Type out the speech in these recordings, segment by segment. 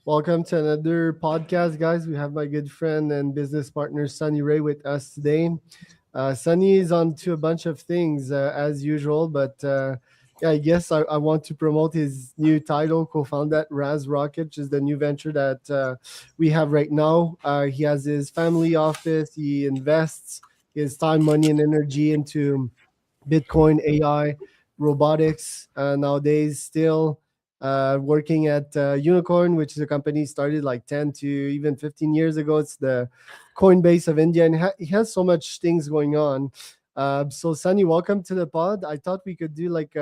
Welcome to another podcast, guys. We have my good friend and business partner, Sunny Ray, with us today. Sunny is on to a bunch of things as usual, but yeah, I guess I want to promote his new title, co-founder at RaasRocket, which is the new venture that we have right now. He has his family office. He invests his time, money, and energy into Bitcoin, AI, robotics. Nowadays, still working at Unocoin, which is a company started like 10 to even 15 years ago. It's the Coinbase of India, and it has so much things going on. So, Sunny, welcome to the pod. I thought we could do like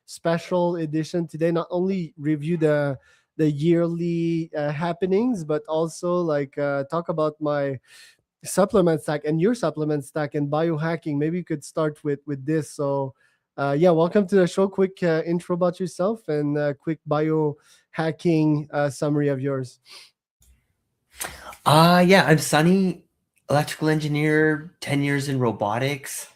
special edition today, not only review the yearly happenings, but also like talk about my supplement stack and your supplement stack and biohacking. Maybe you could start with this. So, yeah, welcome to the show. Quick intro about yourself and quick biohacking summary of yours. Yeah, I'm Sunny, electrical engineer, 10 years in robotics,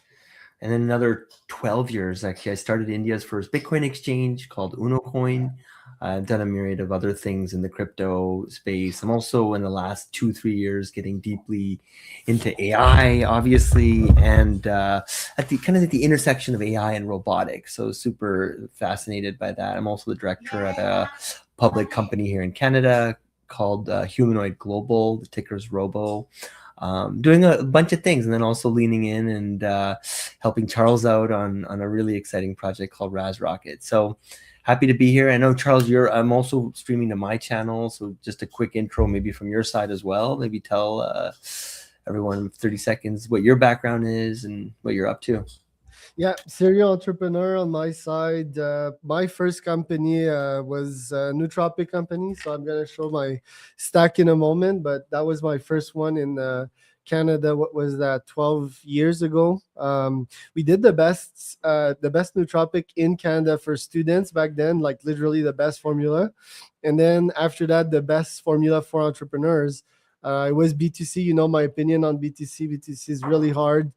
and then another 12 years. Actually, I started India's first Bitcoin exchange called Unocoin. I've done a myriad of other things in the crypto space. I'm also in the last 2-3 years getting deeply into AI, obviously, and at the intersection of AI and robotics. So super fascinated by that. I'm also the director at a public company here in Canada called Humanoid Global. The ticker's Robo. Doing a bunch of things, and then also leaning in and helping Charles out on a really exciting project called RaasRocket. So happy to be here. I know, Charles, I'm also streaming to my channel, so just a quick intro maybe from your side as well. Maybe tell everyone in 30 seconds what your background is and what you're up to. Yeah, serial entrepreneur on my side. My first company was a nootropic company, so I'm gonna show my stack in a moment. But that was my first one in Canada. What was that? 12 years ago. We did the best nootropic in Canada for students back then, like literally the best formula. And then after that, the best formula for entrepreneurs. It was B2C. You know my opinion on B2C. B2C is really hard,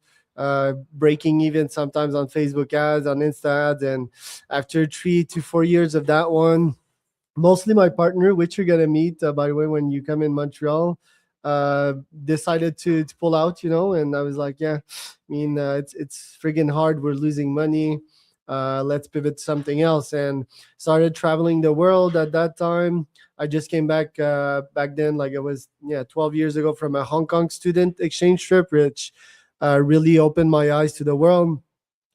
breaking even sometimes on Facebook ads, on Insta ads. And after 3 to 4 years of that one, mostly my partner, which you're gonna meet by the way when you come in Montreal, decided to pull out, and I was like, yeah, I mean, it's friggin' hard. We're losing money. Let's pivot to something else, and started traveling the world at that time. I just came back then, like it was 12 years ago, from a Hong Kong student exchange trip, which really opened my eyes to the world.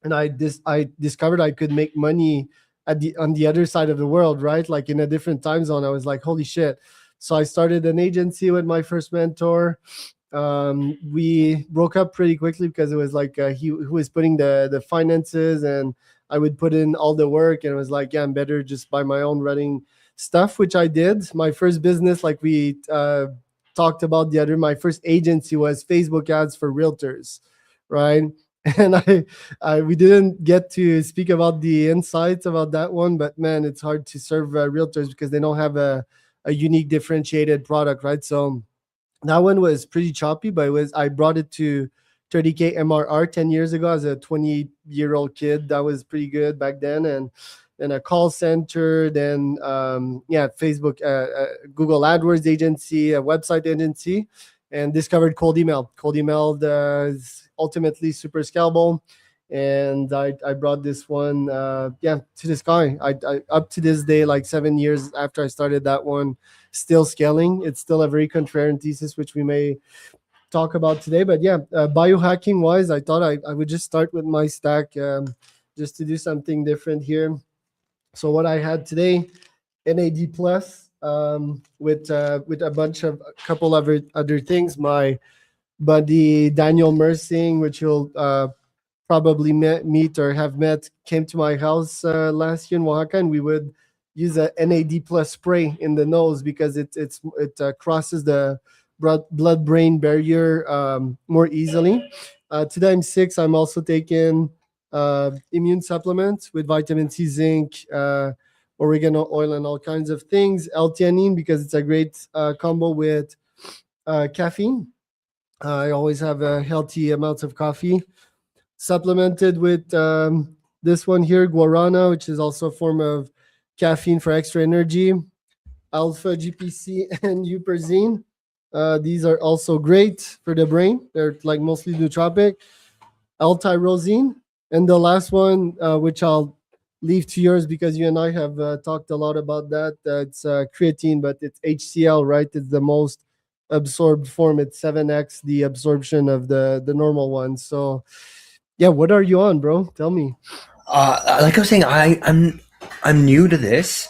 And I discovered I could make money on the other side of the world, right? Like in a different time zone. I was like, holy shit. So I started an agency with my first mentor. We broke up pretty quickly because it was like he was putting the finances, and I would put in all the work, and it was like, yeah, I'm better just by my own running stuff, which I did. My first business, like we talked about my first agency was Facebook ads for realtors, right? And we didn't get to speak about the insights about that one, but man, it's hard to serve realtors because they don't have a unique differentiated product, right? So that one was pretty choppy, but I brought it to 30K MRR 10 years ago as a 20-year-old kid. That was pretty good back then. And then a call center, then Facebook, Google AdWords agency, a website agency, and discovered cold email. Cold email is ultimately super scalable. And I brought this one to the sky. I up to this day, like 7 years after I started that one, still scaling. It's still a very contrarian thesis, which we may talk about today. But yeah, biohacking wise, I thought I would just start with my stack, just to do something different here. So what I had today, NAD plus, with a bunch of a couple of other things. My buddy Daniel Mersing, which you'll probably meet or have met, came to my house last year in Oaxaca, and we would use a NAD plus spray in the nose because it crosses the blood-brain barrier more easily. Today I'm 6. I'm also taking immune supplements with vitamin C, zinc, oregano oil, and all kinds of things. L-theanine because it's a great combo with caffeine. I always have a healthy amounts of coffee, supplemented with this one here, guarana, which is also a form of caffeine for extra energy. alpha GPC and Uperzine. These are also great for the brain. They're like mostly nootropic. L-tyrosine, and the last one, which I'll leave to yours because you and I have talked a lot about that. It's creatine, but it's HCl, right? It's the most absorbed form. It's 7x the absorption of the normal one. So, yeah, what are you on, bro? Tell me. Like I was saying, I'm new to this.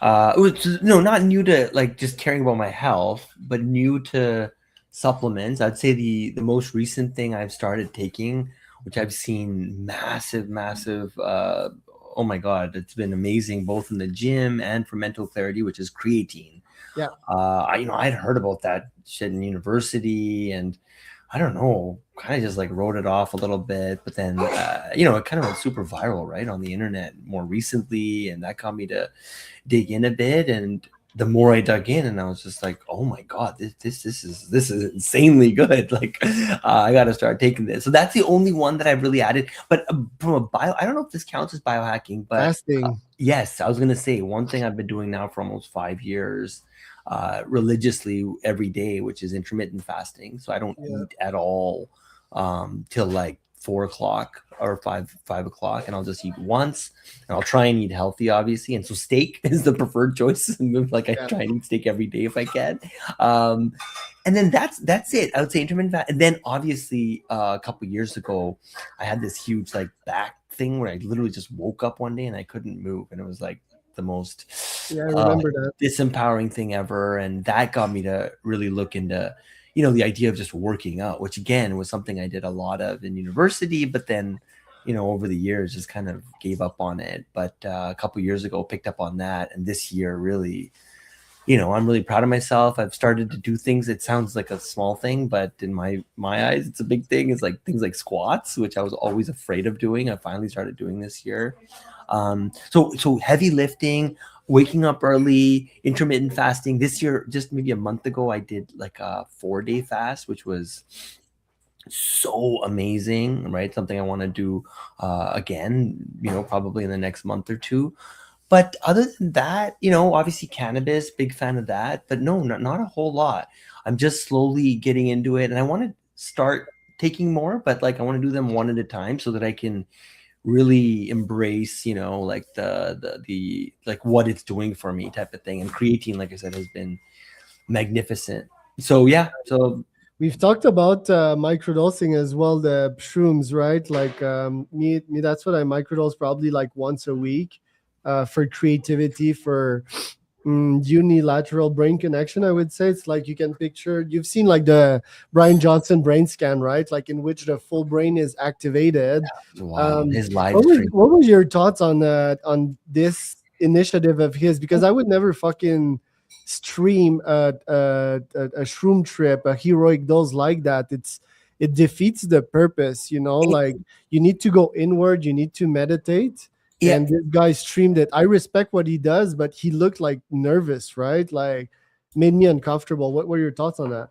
No, not new to like just caring about my health, but new to supplements. I'd say the most recent thing I've started taking, which I've seen massive. Oh my god, it's been amazing both in the gym and for mental clarity, which is creatine. Yeah, I'd heard about that shit in university, and I don't know, kind of just like wrote it off a little bit, but then it kind of went super viral, right, on the internet more recently, and that got me to dig in a bit. And the more I dug in, and I was just like, oh my god, this is insanely good. Like, I got to start taking this. So that's the only one that I've really added. But from a I don't know if this counts as biohacking, but fasting. yes, I was gonna say one thing I've been doing now for almost 5 years, religiously every day, which is intermittent fasting. So I don't Yeah, eat at all till like 4 o'clock or five o'clock, and I'll just eat once, and I'll try and eat healthy, obviously. And so steak is the preferred choice. Like I yeah. try and eat steak every day if I can. Um, and then that's it. I would say intermittent fast. And then obviously a couple years ago, I had this huge like back thing where I literally just woke up one day and I couldn't move, and it was like the most Yeah, I uh, remember that. disempowering thing ever. And that got me to really look into, the idea of just working out, which again was something I did a lot of in university, but then, over the years just kind of gave up on it. But a couple years ago, picked up on that, and this year really, I'm really proud of myself. I've started to do things. It sounds like a small thing, but in my eyes, it's a big thing. It's like things like squats, which I was always afraid of doing. I finally started doing this year. So heavy lifting, waking up early, intermittent fasting. This year, just maybe a month ago, I did like a 4-day fast, which was so amazing, right? Something I want to do again, probably in the next month or two. But other than that, obviously cannabis, big fan of that. But no, not a whole lot. I'm just slowly getting into it, and I want to start taking more, but like I want to do them one at a time so that I can really embrace, like the like what it's doing for me type of thing. And creatine, like I said, has been magnificent. So yeah, so We've talked about microdosing as well, the shrooms, right? Like me, that's what I microdose probably like once a week for creativity, for unilateral brain connection. I would say it's like you can picture. You've seen like the Brian Johnson brain scan, right? Like in which the full brain is activated. wow, his live What was stream. what was your thoughts on this initiative of his? Because I would never fucking stream a shroom trip, a heroic dose like that. It defeats the purpose, like you need to go inward, you need to meditate. Yeah, And this guy streamed it. I respect what he does, but he looked like nervous, right? Like made me uncomfortable. What were your thoughts on that?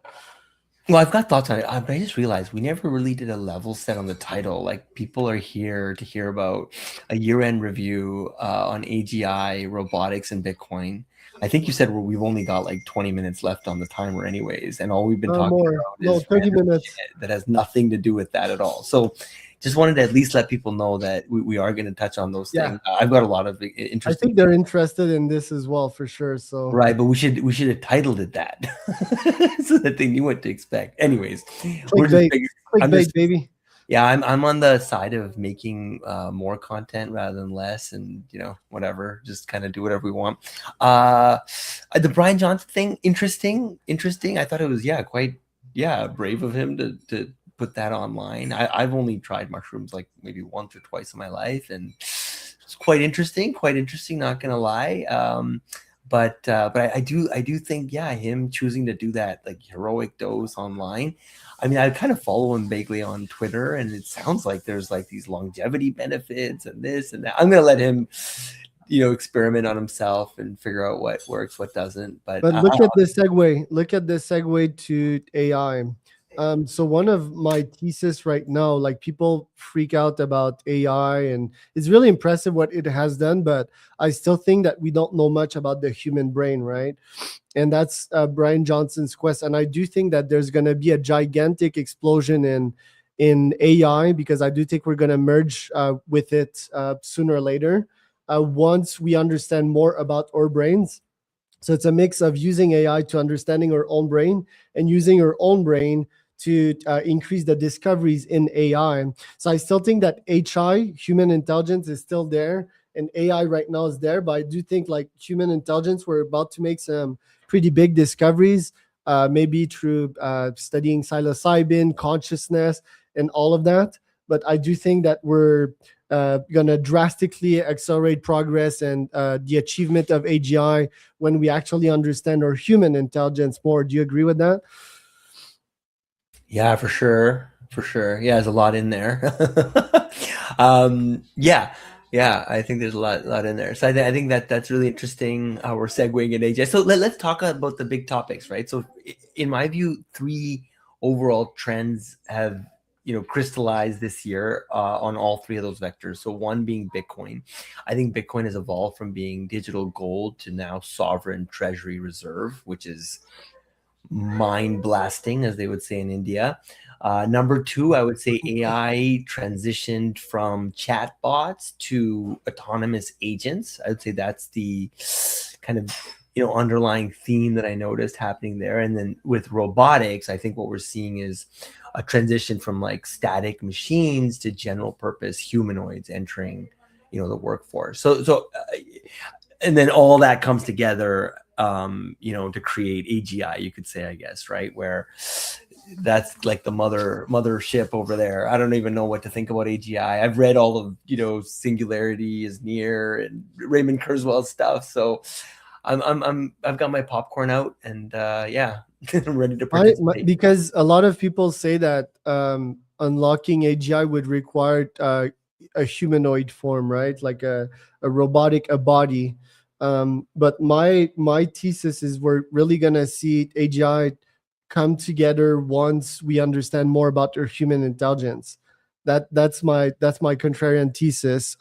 well, I've got thoughts on it. But I just realized we never really did a level set on the title. Like, people are here to hear about a year-end review on AGI, robotics, and Bitcoin. I think you said we've only got like 20 minutes left on the timer, anyways, and all we've been talking More. about No, is 30 random minutes. shit that has nothing to do with that at all. So, just wanted to at least let people know that we are going to touch on those Yeah. things. I've got a lot of I interesting. think they're interested in this as well, for sure. So Right, but we should have titled it that so that they knew what to expect. Anyways, we're just clickbait, I'm just baby. yeah, I'm on the side of making more content rather than less, and whatever, just kind of do whatever we want. Uh, the Brian Johnson thing, interesting. I thought it was quite brave of him to put that online. I've only tried mushrooms like maybe once or twice in my life, and it's quite interesting. Quite interesting, not gonna lie. But I do think him choosing to do that like heroic dose online. I mean, I kind of follow him vaguely on Twitter, and it sounds like there's like these longevity benefits and this and that. I'm gonna let him, experiment on himself and figure out what works, what doesn't. But But look at this segue. Look at this segue to AI. So one of my thesis right now, like people freak out about AI, and it's really impressive what it has done, but I still think that we don't know much about the human brain, right? And that's Brian Johnson's quest. And I do think that there's going to be a gigantic explosion in AI, because I do think we're going to merge with it sooner or later, once we understand more about our brains. So it's a mix of using AI to understanding our own brain, and using our own brain to increase the discoveries in AI. So I still think that HI, human intelligence, is still there, and AI right now is there. But I do think like human intelligence, we're about to make some pretty big discoveries, maybe through studying psilocybin, consciousness, and all of that. But I do think that we're going to drastically accelerate progress and the achievement of AGI when we actually understand our human intelligence more. Do you agree with that? Yeah, for sure. For sure. Yeah, there's a lot in there. Yeah. Yeah, I think there's a lot in there. So I think that that's really interesting how we're segueing in AGI. So let's talk about the big topics, right? So in my view, three overall trends have crystallized this year on all three of those vectors. So one being Bitcoin. I think Bitcoin has evolved from being digital gold to now sovereign treasury reserve, which is mind blasting, as they would say in India. Number two, I would say AI transitioned from chatbots to autonomous agents. I would say that's the kind of underlying theme that I noticed happening there. And then with robotics, I think what we're seeing is a transition from like static machines to general purpose humanoids entering the workforce. And then all that comes together to create AGI, you could say, I guess, right? Where that's like the mothership over there. I don't even know what to think about AGI. I've read all of Singularity is Near and Raymond Kurzweil's stuff, so I've got my popcorn out, and yeah, I'm ready to participate. Because a lot of people say that unlocking AGI would require a humanoid form, right? Like a robotic, a body. But my thesis is we're really gonna see AGI come together once we understand more about our human intelligence. That's my contrarian thesis.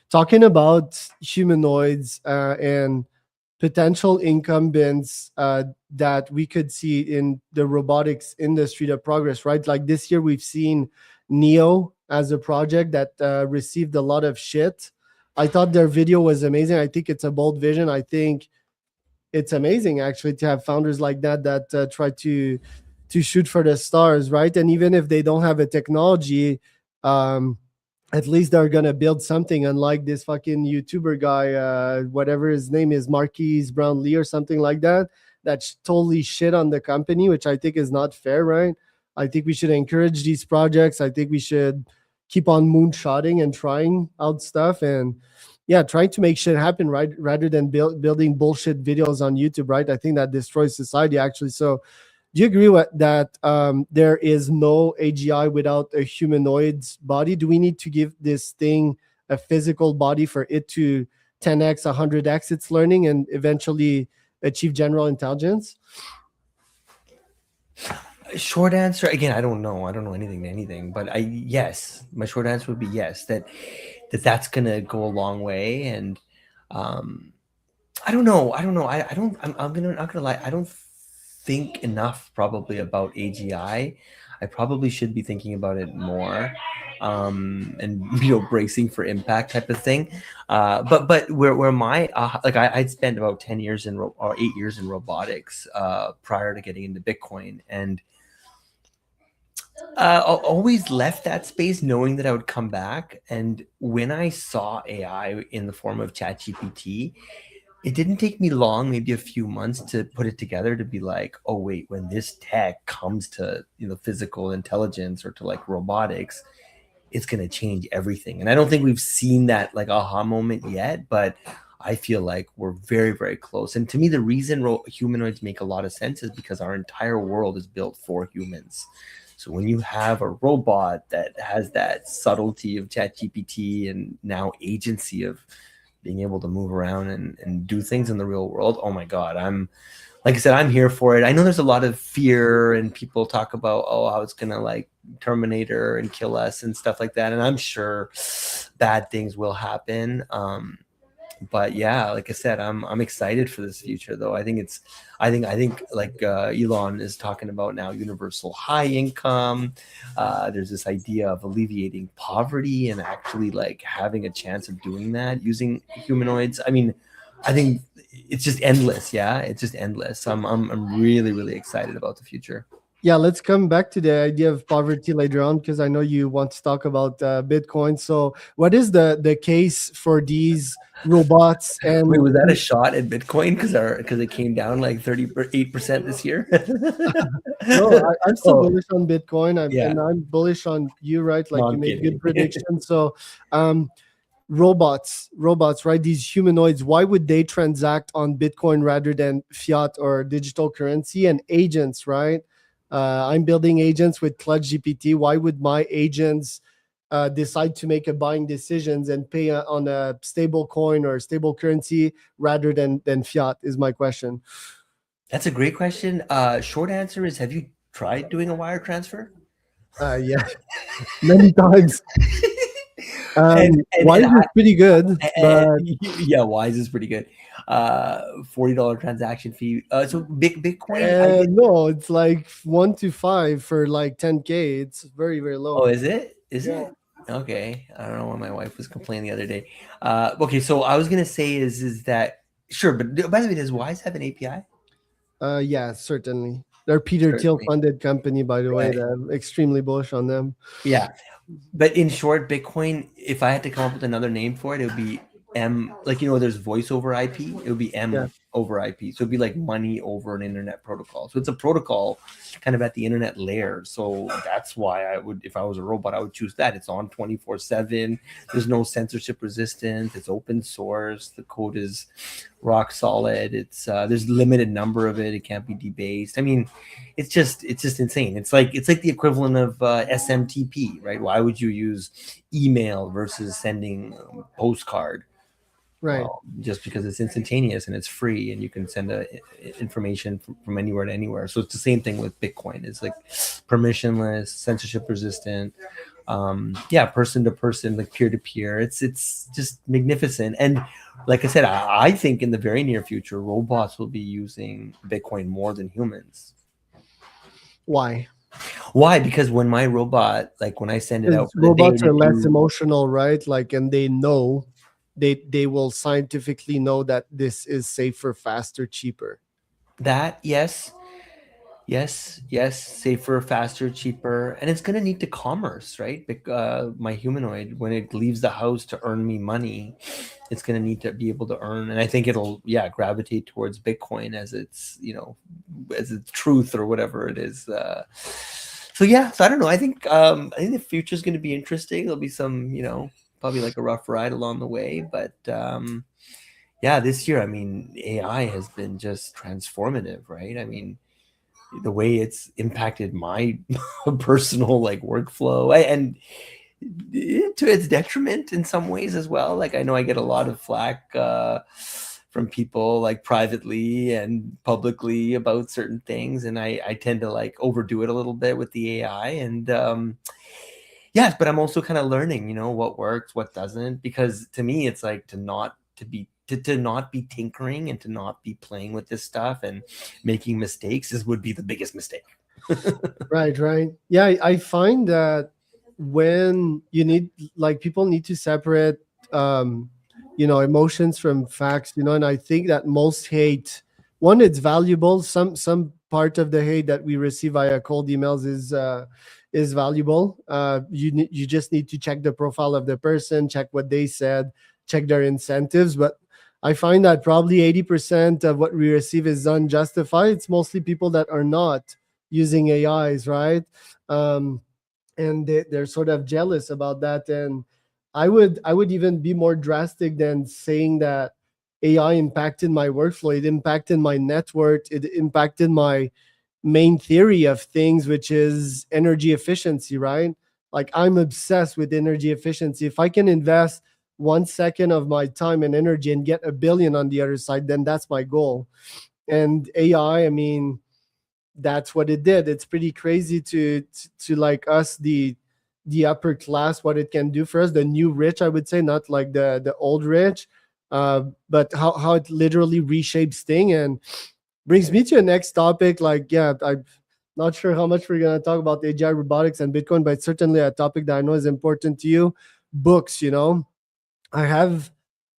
Talking about humanoids and potential incumbents that we could see in the robotics industry, the progress, right? Like this year, we've seen Neo as a project that received a lot of shit. I thought their video was amazing. I think it's a bold vision. I think it's amazing actually to have founders like that try to shoot for the stars, right? And even if they don't have a technology, um, at least they're gonna build something. Unlike this fucking YouTuber guy, whatever his name is, Marquise Brownlee or something like that, that totally shit on the company, which I think is not fair, right? I think we should encourage these projects. I think we should keep on moonshotting and trying out stuff, and yeah, trying to make shit happen, right? Rather than building bullshit videos on YouTube, right? I think that destroys society actually. So do you agree with that there is no AGI without a humanoid's body? Do we need to give this thing a physical body for it to 10x, 100x its learning and eventually achieve general intelligence? Short answer, again, I don't know. I don't know anything, but yes, my short answer would be yes. That's gonna go a long way, and I don't know. I don't. I'm gonna not gonna lie. I don't think enough probably about AGI. I probably should be thinking about it more, and bracing for impact type of thing. But where my like I'd spent about 10 years or 8 years in robotics prior to getting into Bitcoin, and I always left that space knowing that I would come back. And when I saw AI in the form of ChatGPT, it didn't take me long, maybe a few months, to put it together to be like, oh wait, when this tech comes to physical intelligence or to like robotics, it's going to change everything. And I don't think we've seen that like aha moment yet, but I feel like we're very, very close. And to me, the reason humanoids make a lot of sense is because our entire world is built for humans. So when you have a robot that has that subtlety of ChatGPT and now agency of being able to move around and do things in the real world. Oh my God, like I said, I'm here for it. I know there's a lot of fear and people talk about, oh, how it's gonna like Terminator and kill us and stuff like that. And I'm sure bad things will happen. But yeah, like I said, I'm excited for this future though. I think like Elon is talking about now universal high income. There's this idea of alleviating poverty and actually like having a chance of doing that using humanoids. I mean, I think it's just endless. Yeah, it's just endless. I'm really really excited about the future. Yeah, let's come back to the idea of poverty later on because I know you want to talk about Bitcoin. So, what is the case for these robots Wait, and was that a shot at Bitcoin because it came down like 38% this year? no, I'm still Oh bullish on Bitcoin. yeah, I'm bullish on you, right? no, Like you I'm made good kidding. predictions. So, um, robots, right? These humanoids, why would they transact on Bitcoin rather than fiat or digital currency? And agents, right? I'm building agents with Clutch GPT. Why would my agents decide to make a buying decisions and pay on a stable coin or stable currency rather than fiat? Is my question. That's a great question. Short answer is, have you tried doing a wire transfer? Yeah, many times. and and and Wise is pretty good, and but yeah, Wise is pretty good. $40 transaction fee. So Bitcoin, I did. no, it's like 1 to 5 for like 10K. It's very, very Oh, low. is it? Is Yeah. it? Okay. I don't know what my wife was complaining the other day. Okay, so I was gonna say is that sure, but by the way, does Wise have an API? Yeah, certainly. They're Peter Thiel Certainly. funded company, by the way. Right. That I'm extremely bullish on them. Yeah. But in short, Bitcoin, if I had to come up with another name for it, it would be M, like, there's voice over IP, it would be Yeah. M over IP. So it'd be like money over an internet protocol. So it's a protocol kind of at the internet layer. So that's why I would, if I was a robot, I would choose that. It's on 24/7. There's no censorship resistance. It's open source. The code is rock solid. There's limited number of it. It can't be debased. I mean, it's just insane. It's like the equivalent of SMTP, right? Why would you use email versus sending postcard? Right. Well, just because it's instantaneous and it's free and you can send information from anywhere to anywhere. So it's the same thing with Bitcoin. It's like permissionless, censorship resistant, yeah, person to person, like peer to peer. It's just magnificent. And like I said, I think in the very near future, robots will be using Bitcoin more than humans. Why? Why? Because when my robot, like when I send it out Because for the day robots to are less do emotional, right? Like, and they know they will scientifically know that this is safer, faster, cheaper. that, yes, yes, safer, faster, cheaper, and it's going to need to commerce, right? My humanoid, when it leaves the house to earn me money, it's going to need to be able to earn, and I think it'll, yeah, gravitate towards Bitcoin as its truth or whatever it is. So yeah, so I don't know. I think the future is going to be interesting. There'll be some, probably like a rough ride along the way, but yeah, this year, I mean, AI has been just transformative, right? I mean, the way it's impacted my personal like workflow and to its detriment in some ways as well. Like I know I get a lot of flack from people like privately and publicly about certain things, and I tend to like overdo it a little bit with the AI. And yes, but I'm also kind of learning, what works, what doesn't, because to me it's like to not be tinkering and to not be playing with this stuff and making mistakes would be the biggest mistake. Right, right. Yeah, I find that when you need, like, people need to separate, um, emotions from facts, and I think that most hate, one, it's valuable. Some part of the hate that we receive via cold emails is valuable. You just need to check the profile of the person, check what they said, check their incentives. But I find that probably 80% of what we receive is unjustified. It's mostly people that are not using AIs, right? Um, and they're sort of jealous about that. And I would even be more drastic than saying that AI impacted my workflow. It impacted my net worth. It impacted my main theory of things, which is energy efficiency, right? Like I'm obsessed with energy efficiency. If I can invest 1 second of my time and energy and get a billion on the other side, then that's my goal. And AI, I mean, that's what it did. It's pretty crazy to like us, the upper class, what it can do for us, the new rich, I would say, not like the old rich, but how it literally reshapes thing. And brings me to the next topic. Like, yeah, I'm not sure how much we're gonna talk about AGI, robotics, and Bitcoin, but certainly a topic that I know is important to you. Books, I have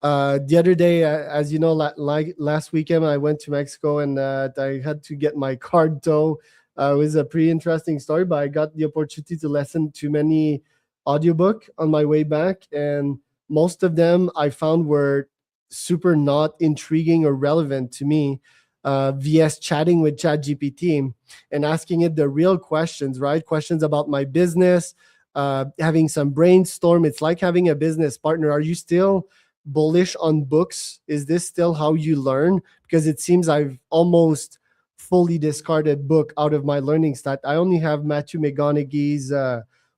the other day, as you know, like last weekend, I went to Mexico and I had to get my card tow. It was a pretty interesting story, but I got the opportunity to listen to many audiobook on my way back, and most of them I found were super not intriguing or relevant to me. VS chatting with ChatGPT and asking it the real questions, right? Questions about my business, having some brainstorm. It's like having a business partner. Are you still bullish on books? Is this still how you learn? Because it seems I've almost fully discarded book out of my learning stat. I only have Matthew McConaughey's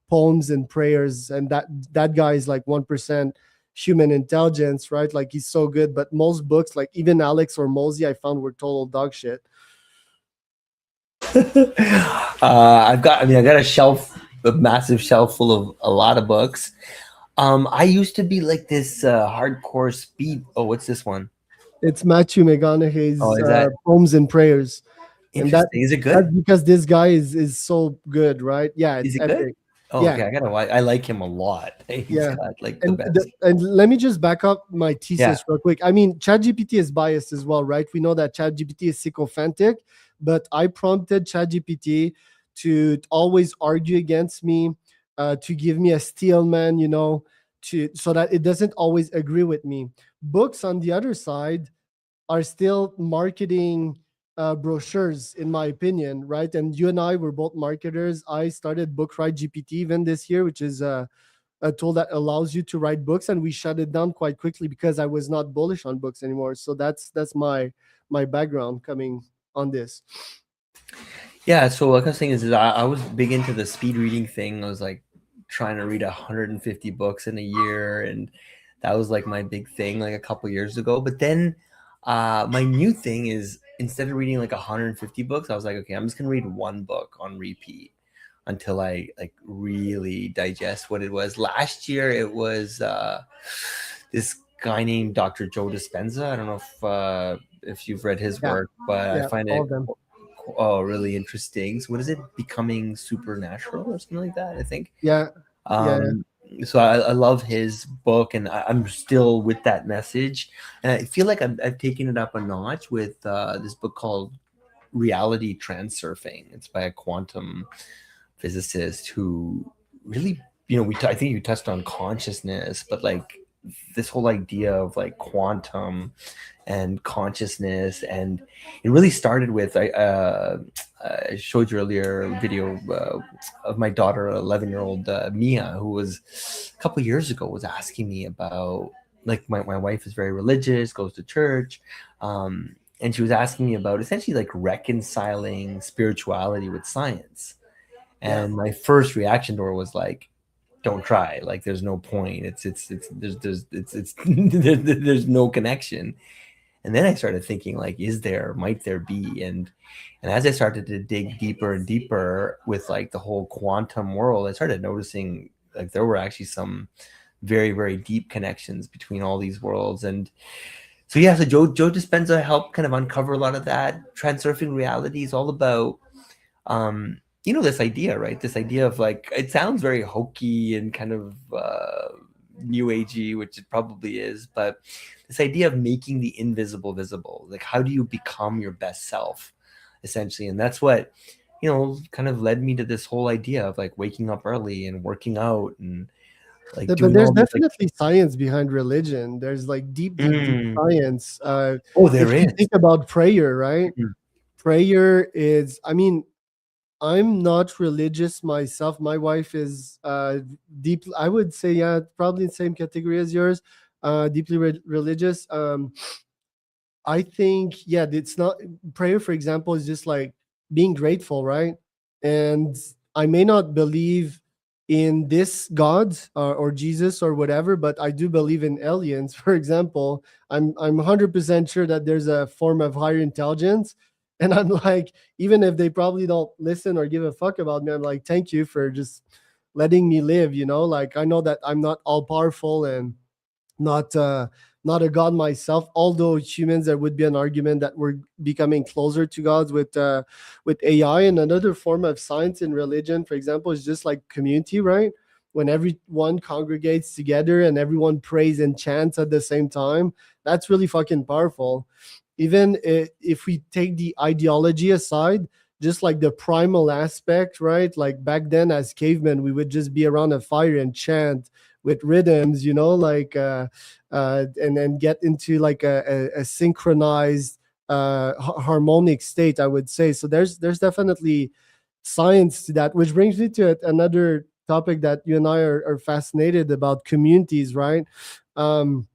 poems and prayers, and that guy is like 1% human intelligence, right? Like he's so good. But most books, like even Alex or Mosey, I found were total dog shit. I got a shelf, a massive shelf full of a lot of books. I used to be like this hardcore speed. Oh, what's this one? It's Matthew Oh, McConaughey's is that poems and prayers, and interesting? Is it that's good? because this guy is so good, right? Yeah, Is it's it good? epic. Oh, Yeah, okay. I gotta. I like him a lot. He's yeah. got like the And best. and let me just back up my Yeah. thesis real quick. I mean, ChatGPT is biased as well, right? We know that ChatGPT is sycophantic, but I prompted ChatGPT to always argue against me, to give me a steel man, to so that it doesn't always agree with me. Books, on the other side, are still marketing brochures, in my opinion, right? And you and I were both marketers. I started Bookright GPT even this year, which is a tool that allows you to write books, and we shut it down quite quickly because I was not bullish on books anymore. So that's my background coming on this. Yeah, so like I was saying is I was big into the speed reading thing. I was like trying to read 150 books in a year, and that was like my big thing like a couple years ago. But then my new thing is instead of reading like 150 books, I was like, okay, I'm just gonna read one book on repeat until I like really digest what it was. Last year it was this guy named Dr. Joe Dispenza. I don't know if you've read his Yeah, work, but I yeah, find all it of them. really interesting. So what is it? Becoming supernatural or something like that, I think. Yeah, yeah, Um, so I love his book, and I'm still with that message. And I feel like I've taken it up a notch with this book called Reality Transurfing. It's by a quantum physicist who really, I think you touched on consciousness, but like this whole idea of like quantum and consciousness, and it really started with I showed you earlier a video of my daughter, 11-year-old Mia, who was a couple years ago was asking me about, like, my wife is very religious, goes to church, and she was asking me about essentially like reconciling spirituality with science. yeah. And my first reaction to her was like, don't try, like there's no point, it's there's there's no connection. And then I started thinking, like, might there be? And as I started to dig deeper and deeper with like the whole quantum world, I started noticing like there were actually some very, very deep connections between all these worlds. And so yeah, so Joe Dispenza helped kind of uncover a lot of that. Transurfing reality is all about this idea, right? This idea of like, it sounds very hokey and kind of new agey, which it probably is, but this idea of making the invisible visible. Like, how do you become your best self, essentially? And that's what kind of led me to this whole idea of like waking up early and working out and like But doing there's all these like. definitely science behind religion. There's like deep Mm. science. Oh, If there you is. think about prayer, right? Mm. Prayer is, I mean, I'm not religious myself. My wife is deep. I would say, yeah, probably in the same category as yours. Deeply religious. I think, yeah, it's not prayer. For example, is just like being grateful, right? And I may not believe. in this God or Jesus or whatever, but I do believe in aliens. For example, I'm 100% sure that there's a form of higher intelligence, and I'm like, even if they probably don't listen or give a fuck about me, I'm like, thank you for just letting me live. Like I know that I'm not all powerful and not not a god myself, although humans, there would be an argument that we're becoming closer to gods with AI. And another form of science and religion, for example, is just like community, right? When everyone congregates together and everyone prays and chants at the same time, that's really fucking powerful. Even if we take the ideology aside, just like the primal aspect, right? Like back then as cavemen, we would just be around a fire and chant with rhythms, like and then get into like a synchronized harmonic state, I would say. So there's definitely science to that, which brings me to another topic that you and I are fascinated about: communities, right? um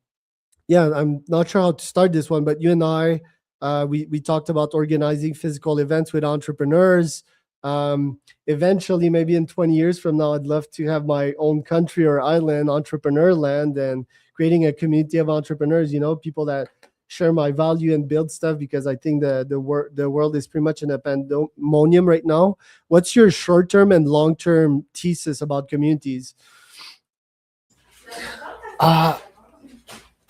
yeah, I'm not sure how to start this one, but you and I, we talked about organizing physical events with entrepreneurs. Eventually, maybe in 20 years from now, I'd love to have my own country or island, entrepreneur land, and creating a community of entrepreneurs. People that share my value and build stuff, because I think the world is pretty much in a pandemonium right now. What's your short term and long term thesis about communities? Uh,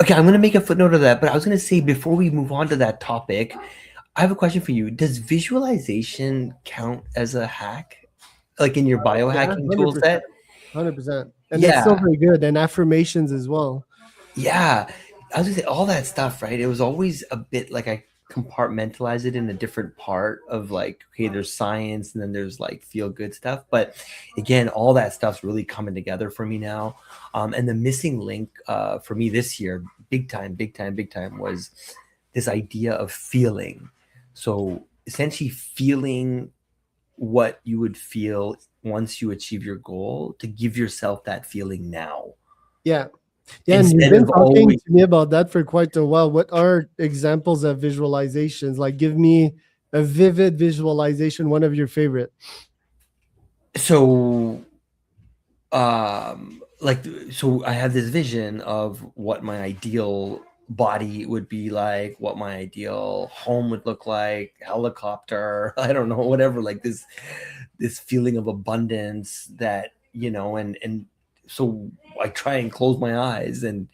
okay, I'm going to make a footnote of that, but I was going to say before we move on to that topic, I have a question for you. Does visualization count as a hack, like in your Yeah, biohacking tool 100%. set? 100%. And it's still Yeah, very good. And affirmations as well. yeah. I was gonna say all that stuff, right? It was always a bit like I compartmentalize it in a different part of like, okay, there's science and then there's like feel good stuff. But again, all that stuff's really coming together for me now. And the missing link for me this year, big time, big time, big time, was this idea of feeling. So essentially feeling what you would feel once you achieve your goal to give yourself that feeling now Yeah. Yeah. And you've instead been of talking always. to me about that for quite a while. What are examples of visualizations? Like, give me a vivid visualization, one of your favorite. So like, so I have this vision of what my ideal body would be like, what my ideal home would look like, helicopter, I don't know, whatever, like this feeling of abundance that, and so I try and close my eyes and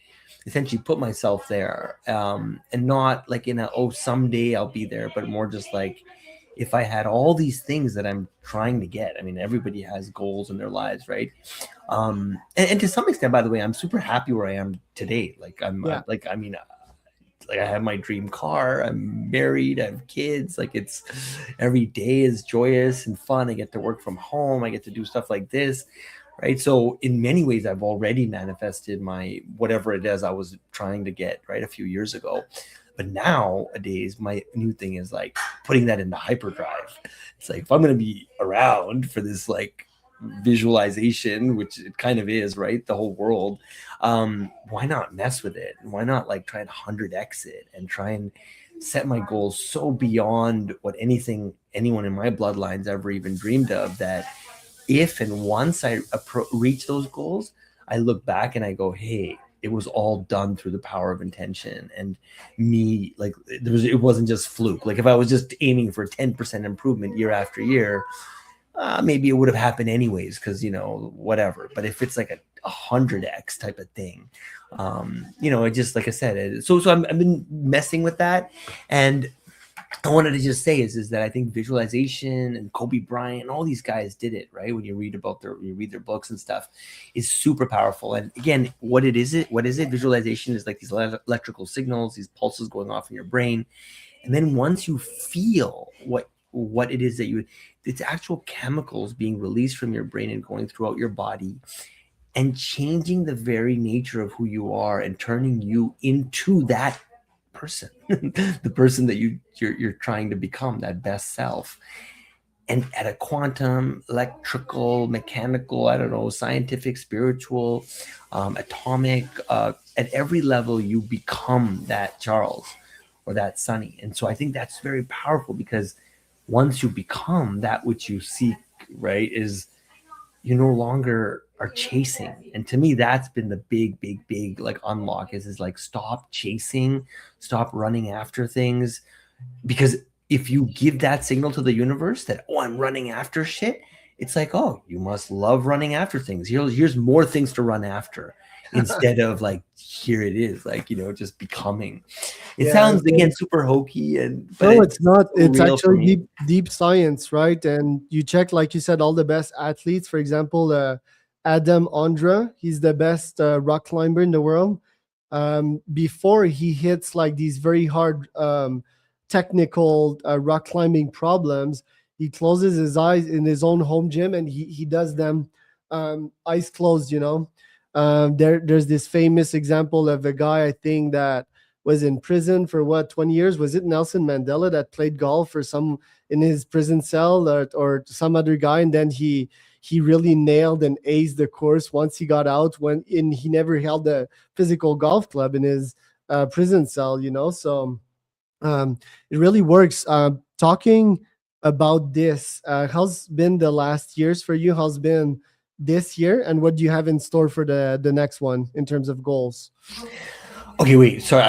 essentially put myself there, and not like in a, oh, someday I'll be there, but more just like, if I had all these things that I'm trying to get. I mean, everybody has goals in their lives, right? And to some extent, by the way, I'm super happy where I am today. Like Yeah. I'm like, I mean, like I have my dream car, I'm married, I have kids. Like, it's every day is joyous and fun. I get to work from home, I get to do stuff like this, right? So in many ways I've already manifested my whatever it is I was trying to get, right, a few years ago. But nowadays my new thing is like putting that into hyperdrive. It's like, if I'm going to be around for this like visualization, which it kind of is, right, the whole world, why not mess with it? Why not like try and 100x it and try and set my goals so beyond what anyone in my bloodlines ever even dreamed of, that if and once I reach those goals, I look back and I go, hey, it was all done through the power of intention and me. Like, it wasn't just fluke. Like, if I was just aiming for 10% improvement year after year, maybe it would have happened anyways, because whatever. But if it's like a 100x type of thing, it just, like I said, so I've been messing with that. And I wanted to just say is that I think visualization and Kobe Bryant and all these guys did it, right? When you read their books and stuff, is super powerful. And again, what is it? Visualization is like these electrical signals, these pulses going off in your brain. And then once you feel what it is that it's actual chemicals being released from your brain and going throughout your body and changing the very nature of who you are and turning you into that person, the person that you're trying to become, that best self. And at a quantum, electrical, mechanical, I don't know, scientific, spiritual, atomic, at every level, you become that Charles or that Sonny. And so I think that's very powerful, because once you become that which you seek, right, is you no longer are chasing. And to me, that's been the big like unlock is like stop chasing, stop running after things. Because if you give that signal to the universe that, oh, I'm running after shit, it's like, oh, you must love running after things. Here's more things to run after instead of like, here it is, like, just becoming. It Yeah. sounds again super hokey, but No, it's it's not. so It's real for actually me. deep science, right? And you check, like you said, all the best athletes. For example, Adam Ondra, he's the best rock climber in the world. Before he hits like these very hard technical rock climbing problems, he closes his eyes in his own home gym and he does them eyes closed. There's this famous example of a guy, I think, that was in prison for what, 20 years. Was it Nelson Mandela that played golf or some in his prison cell, or some other guy, and then he really nailed and aced the course once he got out, when in he never held a physical golf club in his prison cell, so it really works. Talking about this, how's been the last years for you? How's been this year, and what do you have in store for the next one in terms of goals? Okay, wait. Sorry,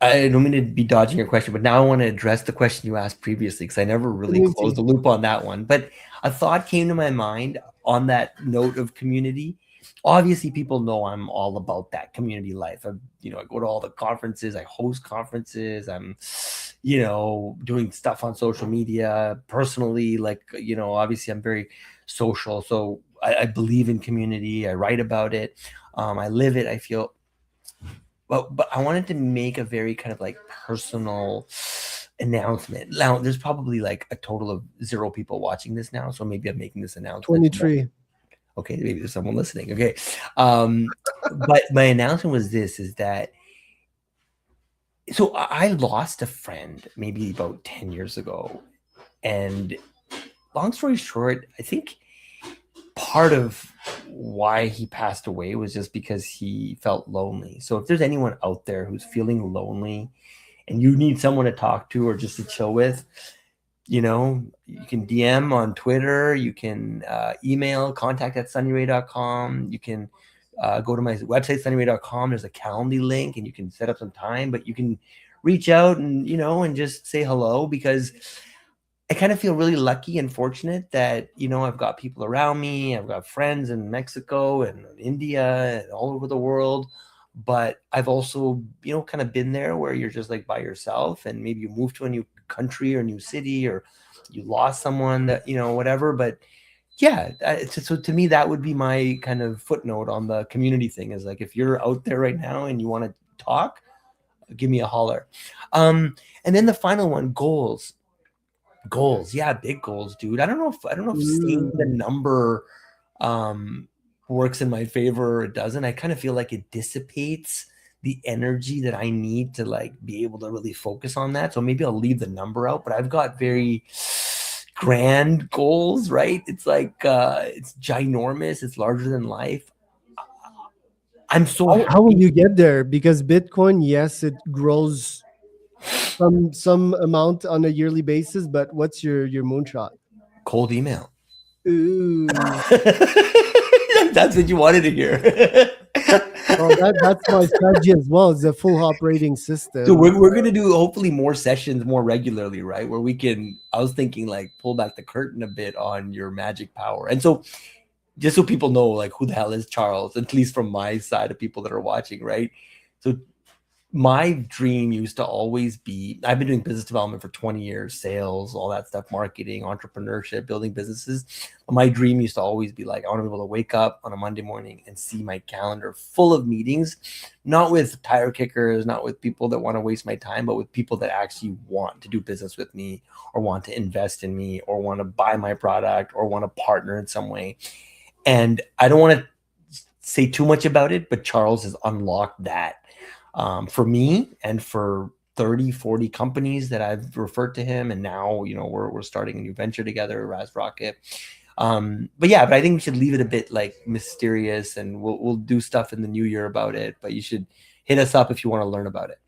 I don't mean to be dodging your question, but now I want to address the question you asked previously because I never really closed Community. the loop on that one. But a thought came to my mind on that note of community. Obviously, people know I'm all about that community life. I go to all the conferences, I host conferences, I'm, doing stuff on social media personally. Like, obviously, I'm very social. So I believe in community, I write about it, I live it, I feel. But I wanted to make a very kind of like personal announcement. Now, there's probably like a total of 0 people watching this now, so maybe I'm making this announcement. 23. Okay, maybe there's someone listening. Okay, but my announcement was this: is that so I lost a friend maybe about 10 years ago, and long story short, I think part of why he passed away was just because he felt lonely. So if there's anyone out there who's feeling lonely and you need someone to talk to or just to chill with, you can DM on Twitter, you can email contact@sunnyray.com, you can go to my website sunnyray.com. There's a Calendly link and you can set up some time, but you can reach out and and just say hello, because I kind of feel really lucky and fortunate that, I've got people around me. I've got friends in Mexico and India and all over the world. But I've also, kind of been there where you're just like by yourself, and maybe you move to a new country or new city, or you lost someone that, whatever. But yeah, so to me, that would be my kind of footnote on the community thing, is like, if you're out there right now and you want to talk, give me a holler. And then the final one, goals. Yeah, big goals, dude. I don't know if seeing the Mm. number works in my favor or it doesn't. I kind of feel like it dissipates the energy that I need to like be able to really focus on that. So maybe I'll leave the number out, but I've got very grand goals, right? It's like it's ginormous, it's larger than life. I'm so How will happy. you get there? Because Bitcoin, yes, it grows some amount on a yearly basis, but what's your moonshot? Cold email. Ooh. That's what you wanted to hear. Well, that's my strategy as well. It's a full operating So system. we're gonna do hopefully more sessions more regularly, right? Where we can. I was thinking like pull back the curtain a bit on your magic power, and so just so people know like who the hell is Charles, at least from my side of people that are watching, right? So my dream used to always be, I've been doing business development for 20 years, sales, all that stuff, marketing, entrepreneurship, building businesses. My dream used to always be like, I want to be able to wake up on a Monday morning and see my calendar full of meetings, not with tire kickers, not with people that want to waste my time, but with people that actually want to do business with me, or want to invest in me, or want to buy my product, or want to partner in some way. And I don't want to say too much about it, but Charles has unlocked that for me and for 30, 40 companies that I've referred to him. And now, we're starting a new venture together, RaasRocket. But I think we should leave it a bit like mysterious, and we'll do stuff in the new year about it, but you should hit us up if you want to learn about it.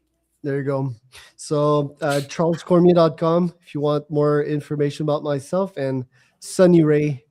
There you go. So charlescormier.com if you want more information about myself, and Sunny Ray